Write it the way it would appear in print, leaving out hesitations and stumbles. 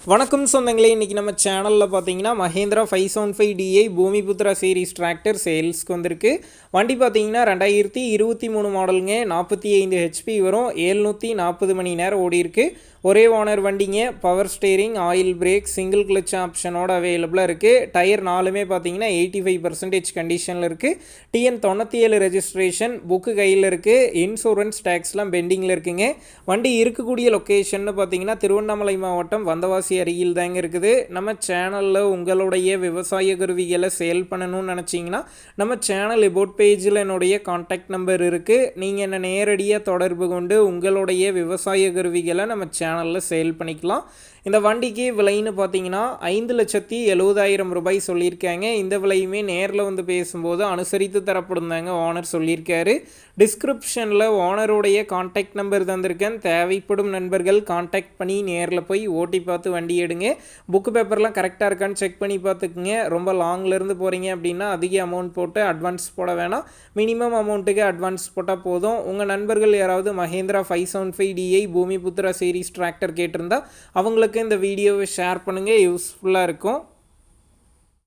வணக்கம் சொந்தங்களே, இன்றைக்கி நம்ம சேனலில் பார்த்தீங்கன்னா Mahindra 575DI Bhoomiputra series tractor சேல்ஸ்க்கு வந்திருக்கு. வண்டி பார்த்தீங்கன்னா 2023 மாடலுங்க. 45 ஹெச்பி வரும். 740 மணி நேரம் ஓடி இருக்கு. ஒரே ஓனர் வண்டிங்க. Power steering, oil brake, single clutch ஆப்ஷனோட அவைலபிளாக இருக்குது. டயர் நாலுமே பார்த்தீங்கன்னா 85% கண்டிஷனில் இருக்குது. TN 97 ரெஜிஸ்ட்ரேஷன் புக்கு கையில் இருக்குது. இன்சூரன்ஸ் டேக்ஸ்லாம் பெண்டிங்கில் இருக்குங்க. வண்டி இருக்கக்கூடிய லொக்கேஷன் பார்த்தீங்கன்னா திருவண்ணாமலை மாவட்டம் வந்தவாசி அருகில் தாங்க இருக்குது. நம்ம சேனலில் உங்களுடைய விவசாய கருவிகளை சேல் பண்ணணும்னு நினச்சிங்கன்னா நம்ம சேனல் எபோட் பேஜில் என்னுடைய கான்டாக்ட் நம்பர் இருக்குது. நீங்கள் என்ன நேரடியாக தொடர்பு கொண்டு உங்களுடைய விவசாய கருவிகளை நம்ம சேனலில் சேல் பண்ணிக்கலாம். இந்த வண்டிக்கு விலைன்னு பார்த்தீங்கன்னா 5,70,000 ரூபாய் சொல்லியிருக்காங்க. இந்த விலையுமே நேரில் வந்து பேசும்போது அனுசரித்து தரப்படுந்தாங்க ஓனர் சொல்லியிருக்காரு. டிஸ்கிரிப்ஷனில் ஓனருடைய கான்டாக்ட் நம்பர் தந்திருக்கேன். தேவைப்படும் நண்பர்கள் கான்டாக்ட் பண்ணி நேரில் போய் ஓட்டி பார்த்து வண்டி எடுங்க. புக்கு பேப்பர்லாம் கரெக்டாக இருக்கான்னு செக் பண்ணி பார்த்துக்குங்க. ரொம்ப லாங்லேருந்து போகிறீங்க அப்படின்னா அதிக அமௌண்ட் போட்டு அட்வான்ஸ் போட வேணாம். மினிமம் அமௌண்ட்டுக்கு அட்வான்ஸ் போட்டால் போதும். உங்கள் நண்பர்கள் யாராவது Mahindra 575DI Bhoomiputra series tractor கேட்டிருந்தா அவங்களுக்கு இந்த வீடியோவை ஷேர் பண்ணுங்கள். யூஸ்ஃபுல்லாக இருக்கும்.